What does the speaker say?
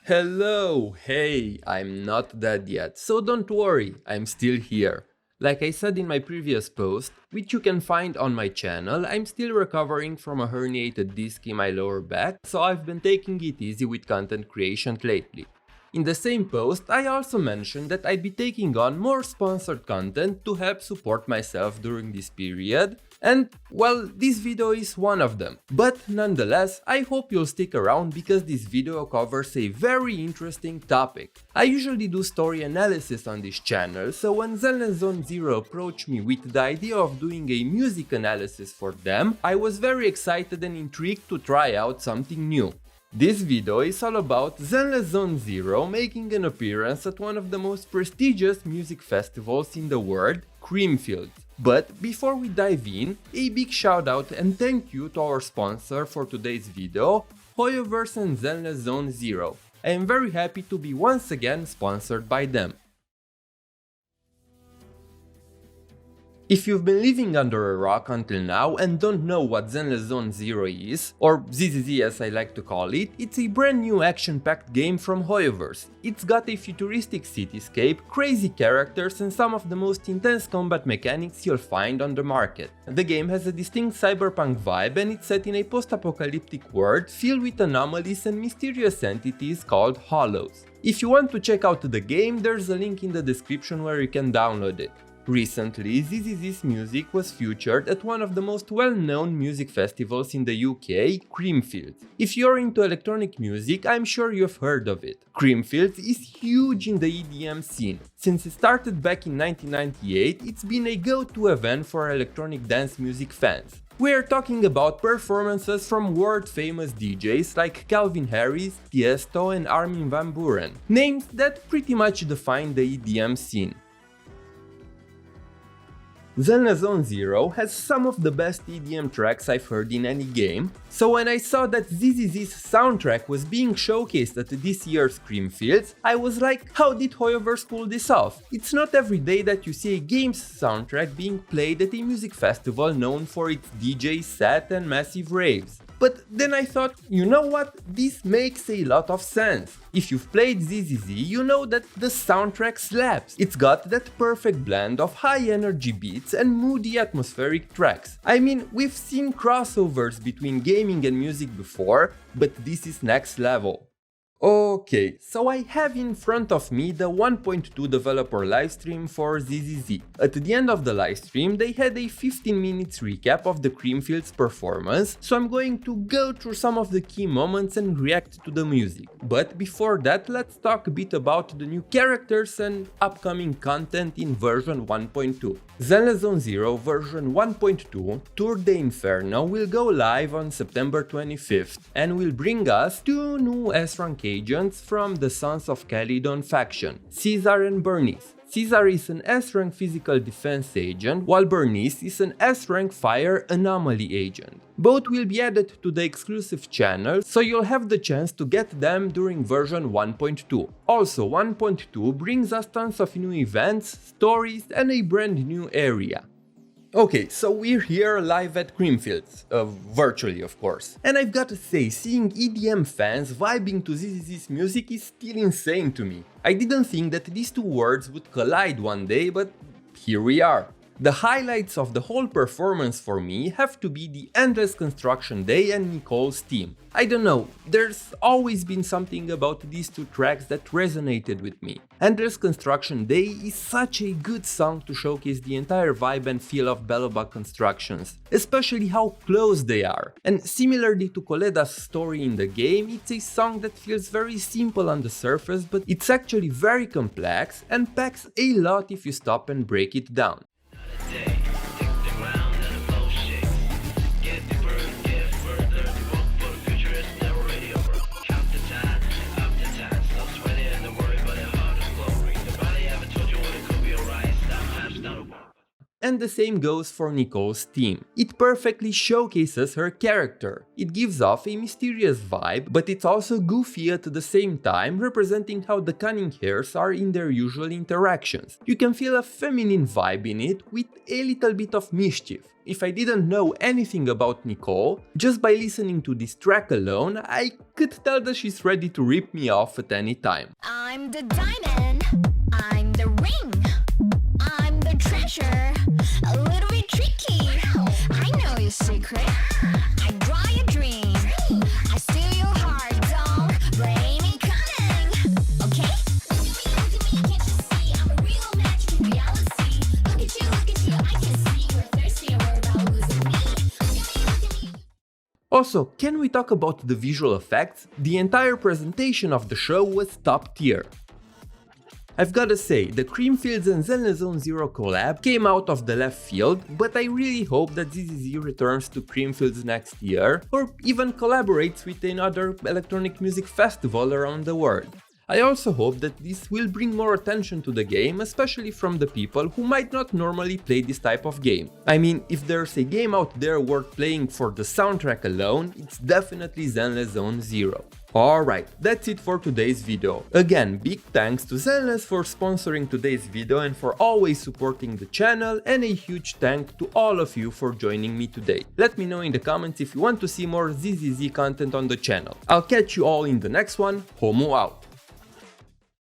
Hello, hey, I'm not dead yet, so don't worry, I'm still here. Like I said in my previous post, which you can find on my channel, I'm still recovering from a herniated disc in my lower back, so I've been taking it easy with content creation lately. In the same post, I also mentioned that I'd be taking on more sponsored content to help support myself during this period, and well, this video is one of them. But nonetheless, I hope you'll stick around because this video covers a very interesting topic. I usually do story analysis on this channel, so when Zenless Zone Zero approached me with the idea of doing a music analysis for them, I was very excited and intrigued to try out something new. This video is all about Zenless Zone Zero making an appearance at one of the most prestigious music festivals in the world, Creamfields. But before we dive in, a big shout out and thank you to our sponsor for today's video, HoYoverse and Zenless Zone Zero. I am very happy to be once again sponsored by them. If you've been living under a rock until now and don't know what Zenless Zone Zero is, or ZZZ as I like to call it, it's a brand new action-packed game from HoYoverse. It's got a futuristic cityscape, crazy characters and some of the most intense combat mechanics you'll find on the market. The game has a distinct cyberpunk vibe and it's set in a post-apocalyptic world filled with anomalies and mysterious entities called hollows. If you want to check out the game, there's a link in the description where you can download it. Recently, ZZZ's music was featured at one of the most well-known music festivals in the UK, Creamfields. If you're into electronic music, I'm sure you've heard of it. Creamfields is huge in the EDM scene. Since it started back in 1998, it's been a go-to event for electronic dance music fans. We're talking about performances from world-famous DJs like Calvin Harris, Tiesto and Armin van Buuren, names that pretty much define the EDM scene. Zenless Zone Zero has some of the best EDM tracks I've heard in any game, so when I saw that ZZZ's soundtrack was being showcased at this year's Creamfields, I was like, how did HoYoverse pull this off? It's not every day that you see a game's soundtrack being played at a music festival known for its DJ set and massive raves. But then I thought, you know what, this makes a lot of sense. If you've played ZZZ, you know that the soundtrack slaps. It's got that perfect blend of high energy beats and moody atmospheric tracks. I mean, we've seen crossovers between gaming and music before, but this is next level. Okay, so I have in front of me the 1.2 developer livestream for ZZZ. At the end of the livestream, they had a 15 minutes recap of the Creamfields performance, so I'm going to go through some of the key moments and react to the music. But before that, let's talk a bit about the new characters and upcoming content in version 1.2. Zenless Zone Zero version 1.2 Tour de Inferno will go live on September 25th and will bring us two new S-rank agents from the Sons of Calydon faction, Caesar and Burnice. Caesar is an S-rank physical defense agent, while Burnice is an S-rank Fire Anomaly agent. Both will be added to the exclusive channel, so you'll have the chance to get them during version 1.2. Also, 1.2 brings us tons of new events, stories and a brand new area. Okay, so we're here live at Creamfields, virtually of course. And I've got to say, seeing EDM fans vibing to ZZZ's music is still insane to me. I didn't think that these two worlds would collide one day, but here we are. The highlights of the whole performance for me have to be the Endless Construction Day and Nicole's team. I don't know, there's always been something about these two tracks that resonated with me. Endless Construction Day is such a good song to showcase the entire vibe and feel of Belobog constructions, especially how close they are. And similarly to Koleda's story in the game, it's a song that feels very simple on the surface, but it's actually very complex and packs a lot if you stop and break it down. and the same goes for Nicole's theme. It perfectly showcases her character. It gives off a mysterious vibe, but it's also goofy at the same time, representing how the cunning hares are in their usual interactions. You can feel a feminine vibe in it with a little bit of mischief. If I didn't know anything about Nicole, just by listening to this track alone, I could tell that she's ready to rip me off at any time. I'm the diamond, I'm the ring, I'm the treasure, a little bit tricky. I know your secret, I draw your dream, I steal your heart, don't blame me cunning, okay? Look at me, can't you see, I'm a real magic in reality. Look at you, I can see you're thirsty and worried about losing me. Look at me. Also, can we talk about the visual effects? The entire presentation of the show was top tier. I've gotta say, the Creamfields and Zenless Zone Zero collab came out of the left field, but I really hope that ZZZ returns to Creamfields next year, or even collaborates with another electronic music festival around the world. I also hope that this will bring more attention to the game, especially from the people who might not normally play this type of game. I mean, if there's a game out there worth playing for the soundtrack alone, it's definitely Zenless Zone Zero. Alright, that's it for today's video. Again, big thanks to Zenless for sponsoring today's video and for always supporting the channel, and a huge thank to all of you for joining me today. Let me know in the comments if you want to see more ZZZ content on the channel. I'll catch you all in the next one. Homo out!